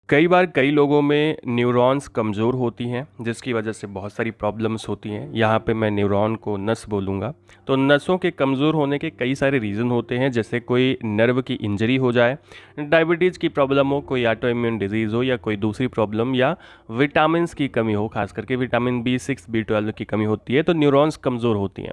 कई बार कई लोगों में न्यूरॉन्स कमज़ोर होती हैं जिसकी वजह से बहुत सारी प्रॉब्लम्स होती हैं। यहाँ पे मैं न्यूरॉन को नस बोलूँगा। तो नसों के कमज़ोर होने के कई सारे रीज़न होते हैं, जैसे कोई नर्व की इंजरी हो जाए, डायबिटीज़ की प्रॉब्लम हो, कोई ऑटो इम्यून डिजीज़ हो, या कोई दूसरी प्रॉब्लम, या विटामिन्स की कमी हो। खास करके विटामिन B6 B12 की कमी होती है तो न्यूरॉन्स कमज़ोर होती हैं।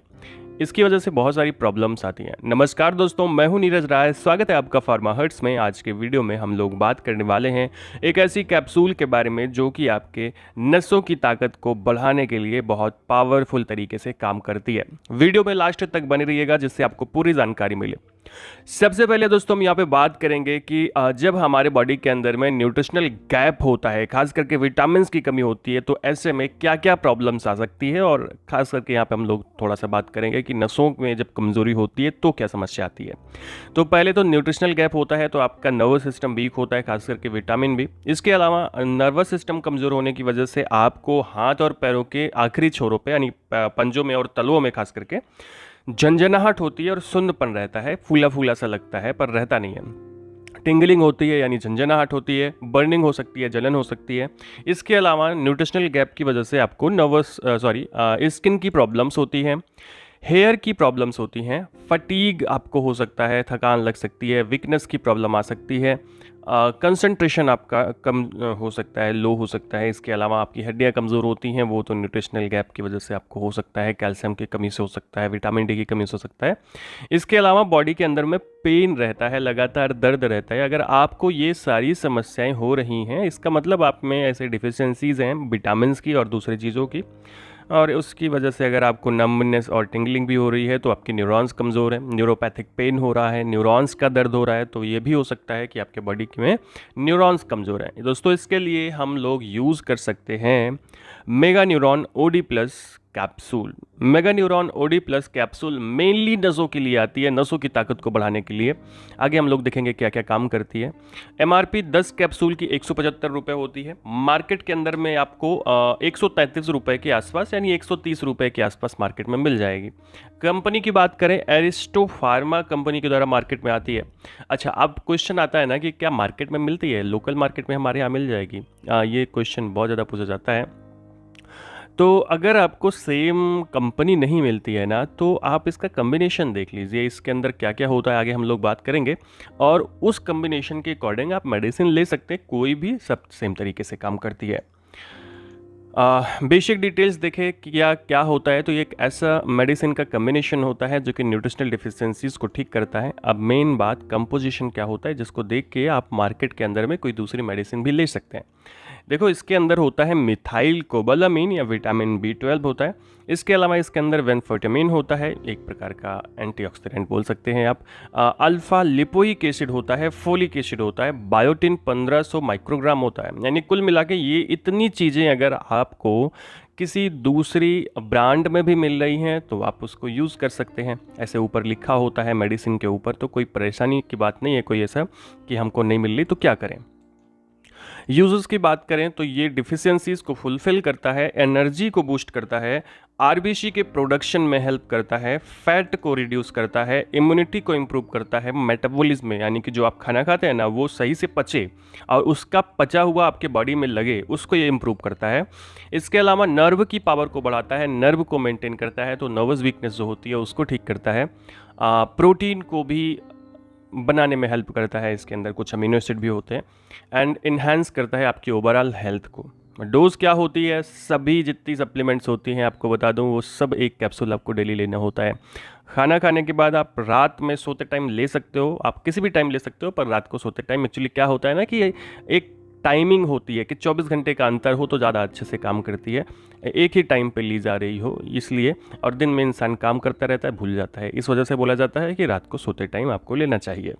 इसकी वजह से बहुत सारी प्रॉब्लम्स आती हैं। नमस्कार दोस्तों, मैं हूं नीरज राय। स्वागत है आपका फार्मा हर्ट्स में। आज के वीडियो में हम लोग बात करने वाले हैं एक ऐसी कैप्सूल के बारे में जो कि आपके नसों की ताकत को बढ़ाने के लिए बहुत पावरफुल तरीके से काम करती है। वीडियो में लास्ट तक बने रहिएगा जिससे आपको पूरी जानकारी मिले। सबसे पहले दोस्तों हम यहाँ पे बात करेंगे कि जब हमारे बॉडी के अंदर में न्यूट्रिशनल गैप होता है, खास करके विटामिन की कमी होती है, तो ऐसे में क्या क्या प्रॉब्लम्स आ सकती है। और खास करके यहाँ पे हम लोग थोड़ा सा बात करेंगे कि नसों में जब कमजोरी होती है तो क्या समस्या आती है। तो पहले तो न्यूट्रिशनल गैप होता है तो आपका नर्वस सिस्टम वीक होता है, खास करके विटामिन भी। इसके अलावा नर्वस सिस्टम कमजोर होने की वजह से आपको हाथ और पैरों के आखिरी छोरों पे, यानी पंजों में और तलुओं में खास करके झंझनाहट होती है और सुन्नपन रहता है, फूला फूला सा लगता है पर रहता नहीं है। टिंगलिंग होती है यानी झंझनाहट होती है, बर्निंग हो सकती है, जलन हो सकती है। इसके अलावा न्यूट्रिशनल गैप की वजह से आपको स्किन की प्रॉब्लम्स होती हैं, हेयर की प्रॉब्लम्स होती हैं, फटीग आपको हो सकता है, थकान लग सकती है, वीकनेस की प्रॉब्लम आ सकती है, कंसंट्रेशन आपका कम हो सकता है, लो हो सकता है। इसके अलावा आपकी हड्डियां कमज़ोर होती हैं, वो तो न्यूट्रिशनल गैप की वजह से आपको हो सकता है, कैल्शियम की कमी से हो सकता है, विटामिन डी की कमी से हो सकता है। इसके अलावा बॉडी के अंदर में पेन रहता है, लगातार दर्द रहता है। अगर आपको ये सारी समस्याएं हो रही हैं, इसका मतलब आप में ऐसे डिफिशियंसीज हैं विटामिन की और दूसरी चीज़ों की, और उसकी वजह से अगर आपको नम्बनेस और टिंगलिंग भी हो रही है तो आपकी न्यूरॉन्स कमज़ोर है, न्यूरोपैथिक पेन हो रहा है, न्यूरॉन्स का दर्द हो रहा है, तो ये भी हो सकता है कि आपके बॉडी में न्यूरॉन्स कमज़ोर हैं। दोस्तों इसके लिए हम लोग यूज़ कर सकते हैं mega neuron OD plus capsule. Mega neuron OD plus capsule mainly नसों के लिए आती है, नसों की ताकत को बढ़ाने के लिए। आगे हम लोग देखेंगे क्या क्या काम करती है। MRP 10 कैप्सूल की 175 रुपये होती है। मार्केट के अंदर में आपको 133 रुपये के आसपास, यानी 130 रुपये के आसपास मार्केट में मिल जाएगी। कंपनी की बात करें, एरिस्टो फार्मा कंपनी के द्वारा मार्केट में आती है। अच्छा, अब क्वेश्चन आता है ना कि क्या मार्केट में मिलती है, लोकल मार्केट में हमारे यहाँ मिल जाएगी? ये क्वेश्चन बहुत ज़्यादा पूछा जाता है। तो अगर आपको सेम कंपनी नहीं मिलती है ना, तो आप इसका कम्बिनेशन देख लीजिए, इसके अंदर क्या क्या होता है आगे हम लोग बात करेंगे, और उस कम्बिनेशन के अकॉर्डिंग आप मेडिसिन ले सकते हैं। कोई भी सब सेम तरीके से काम करती है। बेसिक डिटेल्स देखें कि क्या क्या होता है, तो ये एक ऐसा मेडिसिन का कम्बिनेशन होता है जो कि न्यूट्रिशनल डिफिशियंसीज को ठीक करता है। अब मेन बात कंपोजिशन क्या होता है, जिसको देख के आप मार्केट के अंदर में कोई दूसरी मेडिसिन भी ले सकते हैं। देखो, इसके अंदर होता है मिथाइल कोबालामीन या विटामिन B12 होता है। इसके अलावा इसके अंदर वेनफोटामीन होता है, एक प्रकार का एंटीऑक्सीडेंट बोल सकते हैं आप। अल्फा लिपोइक एसिड होता है, फोलिक एसिड होता है, बायोटिन 1500 माइक्रोग्राम होता है। यानी कुल मिला के ये इतनी चीज़ें अगर आपको किसी दूसरी ब्रांड में भी मिल रही हैं तो आप उसको यूज़ कर सकते हैं। ऐसे ऊपर लिखा होता है मेडिसिन के ऊपर, तो कोई परेशानी की बात नहीं है कोई ऐसा कि हमको नहीं मिल रही तो क्या करें। यूजर्स की बात करें तो ये डिफिशियंसीज को फुलफिल करता है, एनर्जी को बूस्ट करता है, RBC के प्रोडक्शन में हेल्प करता है, फैट को रिड्यूस करता है, इम्यूनिटी को इम्प्रूव करता है, मेटाबॉलिज्म में यानी कि जो आप खाना खाते हैं ना वो सही से पचे और उसका पचा हुआ आपके बॉडी में लगे, उसको ये इम्प्रूव करता है। इसके अलावा नर्व की पावर को बढ़ाता है, नर्व को मेंटेन करता है, तो नर्वस वीकनेस जो होती है उसको ठीक करता है। प्रोटीन को भी बनाने में हेल्प करता है, इसके अंदर कुछ अमीनो एसिड भी होते हैं, एंड इन्हांस करता है आपकी ओवरऑल हेल्थ को। डोज क्या होती है, सभी जितनी सप्लीमेंट्स होती हैं आपको बता दूं, वो सब एक कैप्सूल आपको डेली लेना होता है। खाना खाने के बाद आप रात में सोते टाइम ले सकते हो, आप किसी भी टाइम ले सकते हो, पर रात को सोते टाइम एक्चुअली क्या होता है ना कि एक टाइमिंग होती है कि 24 घंटे का अंतर हो तो ज़्यादा अच्छे से काम करती है। एक ही टाइम पे ली जा रही हो इसलिए, और दिन में इंसान काम करता रहता है, भूल जाता है, इस वजह से बोला जाता है कि रात को सोते टाइम आपको लेना चाहिए।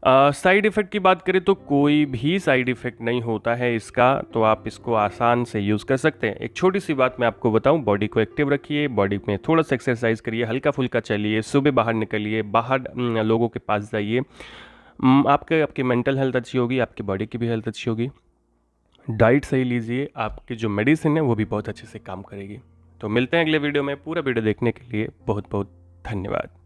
साइड इफ़ेक्ट की बात करें तो कोई भी साइड इफ़ेक्ट नहीं होता है इसका, तो आप इसको आसान से यूज़ कर सकते हैं। एक छोटी सी बात मैं आपको बताऊं, बॉडी को एक्टिव रखिए, बॉडी में थोड़ा सा एक्सरसाइज करिए, हल्का फुल्का चलिए, सुबह बाहर निकलिए, बाहर लोगों के पास जाइए। आपकी मेंटल हेल्थ अच्छी होगी, आपकी बॉडी की भी हेल्थ अच्छी होगी। डाइट सही लीजिए, आपकी जो मेडिसिन है वो भी बहुत अच्छे से काम करेगी। तो मिलते हैं अगले वीडियो में। पूरा वीडियो देखने के लिए बहुत बहुत धन्यवाद।